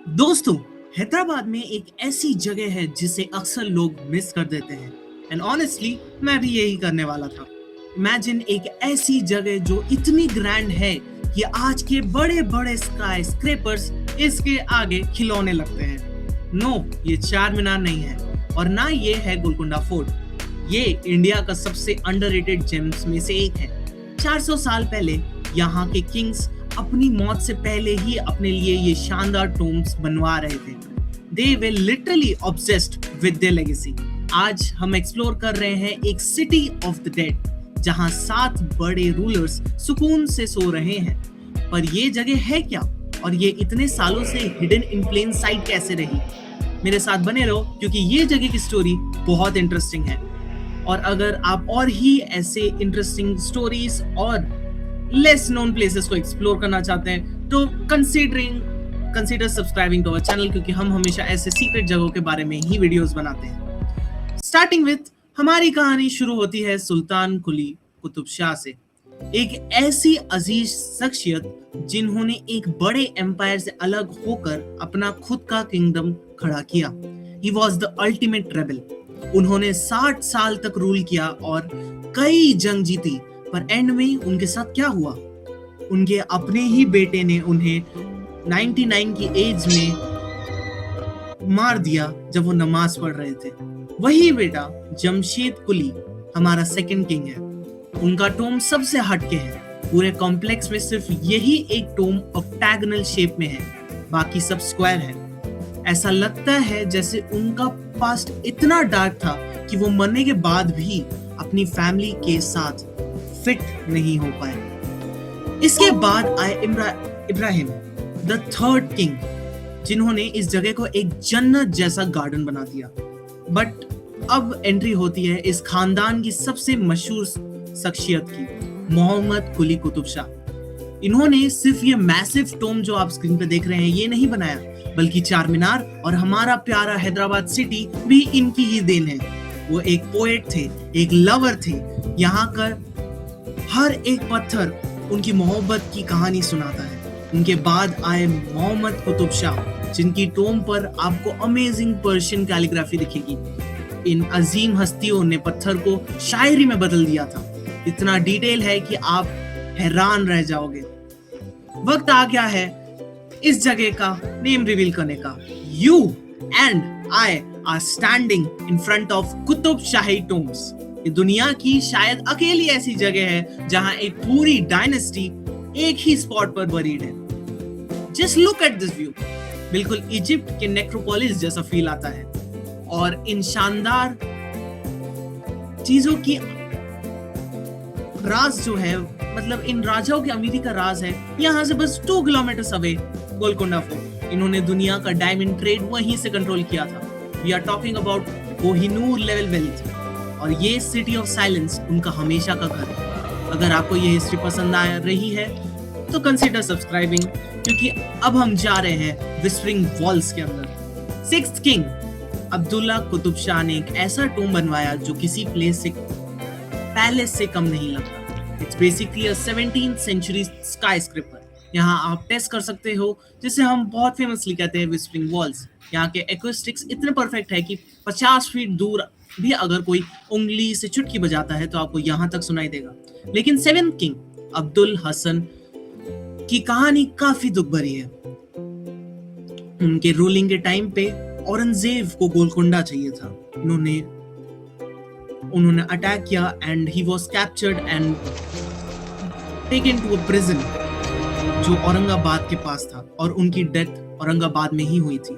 दोस्तों, हैदराबाद में एक ऐसी जगह है जिसे अक्सर लोग मिस कर देते हैं एंड ऑनेस्टली मैं भी यही करने वाला था। इमेजिन एक ऐसी जगह जो इतनी ग्रैंड है कि आज के बड़े बड़े स्काई स्क्रेपर्स इसके आगे खिलौने लगते हैं। नो, ये चार मीनार नहीं है और ना ये है गोलकुंडा फोर्ट। ये इंडिया का सबसे अंडररेटेड जेम्स में से एक है। 400 साल पहले यहाँ के किंग्स अपनी मौत से पहले ही अपने लिए ये शानदार टोम्स बनवा रहे थे। They were literally obsessed with their legacy. आज हम एक्सप्लोर कर रहे हैं एक सिटी ऑफ द डेड जहां 7 बड़े रूलर्स सुकून से सो रहे हैं। पर ये जगह है क्या और ये इतने सालों से हिडन इन प्लेन साइट कैसे रही? मेरे साथ बने रहो क्योंकि ये जगह की स्टोरी बहुत इंटरेस्टिंग है। और अगर आप और ही ऐसे इंटरेस्टिंग स्टोरीज और लेस नोन प्लेसेस को एक्सप्लोर करना चाहते हैं तो consider subscribing to our channel, क्योंकि हम हमेशा ऐसे सीक्रेट जगहों के बारे में ही वीडियोस बनाते हैं। स्टार्टिंग विद हमारी कहानी शुरू होती है सुल्तान कुली कुतुब शाह से, एक ऐसी अजीज शख्सियत जिन्होंने एक बड़े एम्पायर से अलग होकर अपना खुद का किंगडम खड़ा किया। He was the ultimate rebel. उन्होंने 60 साल तक रूल किया और कई जंग जीती, पर एंड में उनके साथ क्या हुआ? उनके अपने ही बेटे ने उन्हें 99 की एज में मार दिया जब वो नमाज पढ़ रहे थे। वही बेटा जमशेद कुली हमारा सेकंड किंग है। उनका टोम सबसे हटके है। पूरे कॉम्प्लेक्स में सिर्फ यही एक टोम ऑक्टागोनल शेप में है, बाकी सब स्क्वायर है। ऐसा लगता है जैसे उनका पास्ट इतना डार्क था कि वो मरने के बाद भी अपनी फैमिली के साथ फिट नहीं हो पाए। इसके बाद आए इब्राहिम द थर्ड किंग, जिन्होंने इस जगह को एक जन्नत जैसा गार्डन बना दिया। बट अब एंट्री होती है इस खानदान की सबसे मशहूर शख्सियत की, मोहम्मद कुली कुतुब शाह। इन्होंने सिर्फ ये मैसिव टोम जो आप स्क्रीन पे देख रहे हैं ये नहीं बनाया, बल्कि चार मीनार और हमारा प्यारा हैदराबाद सिटी भी इनकी ही देन है। वो एक पोएट थे, एक लवर थे। यहाँ का हर एक पत्थर उनकी मोहब्बत की कहानी सुनाता है। उनके बाद आए मोहम्मद कुतुब शाह, जिनकी टोम पर आपको अमेजिंग पर्शियन कैलीग्राफी दिखेगी। इन अजीम हस्तियों ने पत्थर को शायरी में बदल दिया था। इतना डिटेल है कि आप हैरान रह जाओगे। वक्त आ गया है इस जगह का नेम रिवील करने का। You and I R standing in front of Qutub shahi Tombs. ये दुनिया की शायद अकेली ऐसी जगह है जहां एक पूरी डायनेस्टी एक ही स्पॉट पर बरीड है। Just look at this view. बिल्कुल इजिप्ट के नेक्रोपोलिस जैसा फील आता है। और इन शानदार चीजों की राज जो है, मतलब इन राजाओं की अमीरी का राज है यहाँ से बस 2 किलोमीटर अवे गोलकुंडा फोर्ट। इन्होंने दुनिया का डायमंड ट्रेड वहीं से कंट्रोल किया था। We are talking about Kohinoor level wealth. और ये सिटी ऑफ साइलेंस उनका हमेशा का घर है। अगर आपको ये हिस्ट्री पसंद आ रही है तो कंसीडर सब्सक्राइबिंग, क्योंकि अब हम जा रहे हैं विस्परिंग वॉल्स के अंदर। 6th किंग अब्दुल्ला कुतुब शाह ने एक ऐसा टोम बनवाया जो किसी पैलेस से कम नहीं लगता। It's basically a 17th century skyscraper. यहाँ आप टेस्ट कर सकते हो, जिसे हम बहुत फेमसली कहते हैं विस्परिंग वॉल्स। यहाँ के एक्वेस्टिक्स इतने परफेक्ट है कि 50 फीट दूर भी अगर कोई उंगली से चुटकी बजाता है तो आपको यहाँ तक सुनाई देगा। लेकिन 7th किंग अब्दुल हसन की कहानी काफी दुख भरी है। उनके रूलिंग के टाइम पे औरंगजेब को गोलकुंडा चाहिए था। उन्होंने अटैक किया and he was captured and taken to a prison जो औरंगाबाद के पास था, और उनकी डेथ औरंगाबाद में ही हुई थी।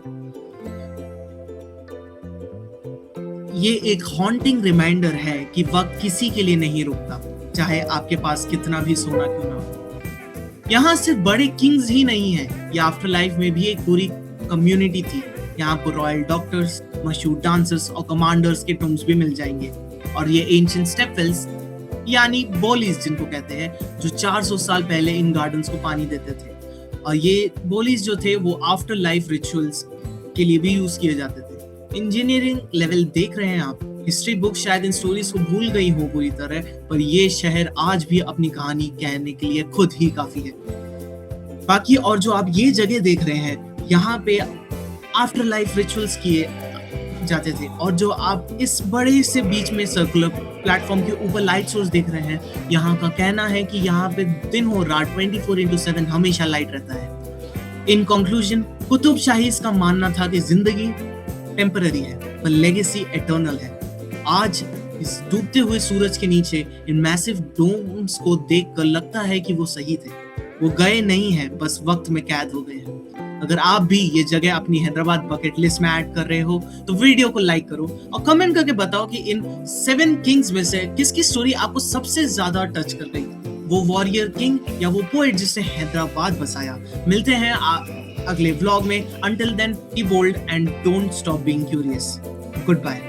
ये एक हॉन्टिंग रिमाइंडर है कि वक्त किसी के लिए नहीं रुकता, चाहे आपके पास कितना भी सोना क्यों ना हो। यहाँ सिर्फ बड़े किंग्स ही नहीं हैं, ये आफ्टर लाइफ में भी एक पूरी कम्युनिटी थी। यहाँ आपको रॉयल डॉक्टर्स, मशहूर डांसर्स और कमांडर्स के टोम्स भी मिल जाएंगे। और ये एंशिएंट स्टेपवेल्स यानी बोलीज जिनको कहते हैं, जो 400 साल पहले इन गार्डन्स को पानी देते थे। और ये बोलीज जो थे वो आफ्टर लाइफ रिचुअल्स के लिए भी यूज किए जाते थे। इंजीनियरिंग लेवल देख रहे हैं आप। हिस्ट्री बुक शायद इन स्टोरीज को भूल गई हो पूरी तरह, पर ये शहर आज भी अपनी कहानी कहने के लिए खुद ही काफी है। बाकी और जो आप ये जगह देख रहे हैं, यहाँ पे आफ्टर लाइफ रिचुअल्स किए जाते थे, और जो आप इस बड़े से बीच में सर्कुलर प्लेटफॉर्म के ऊपर लाइट सोर्स देख रहे हैं, यहाँ का कहना है कि यहाँ पे दिन हो रात 24/7 हमेशा लाइट रहता है। इन कंक्लूजन, कुतुब शाहीज का मानना था कि जिंदगी टेम्पररी है पर लेगेसी एटर्नल है। आज इस डूबते हुए सूरज के नीचे इन मैसिव डोम्स को देखकर लगता है कि वो सही थे। वो गए नहीं हैं, बस वक्त में कैद हो गए हैं। अगर आप भी ये जगह अपनी हैदराबाद बकेट लिस्ट में ऐड कर रहे हो तो वीडियो को लाइक करो और कमेंट करके बताओ कि इन 7 किंग्स में से किसकी स्टोरी आपको सबसे ज्यादा टच कर गई। वो वॉरियर किंग या वो पोएट जिसने हैदराबाद बसाया। मिलते हैं अगले व्लॉग में। Until then, be bold and don't stop being curious. Good bye.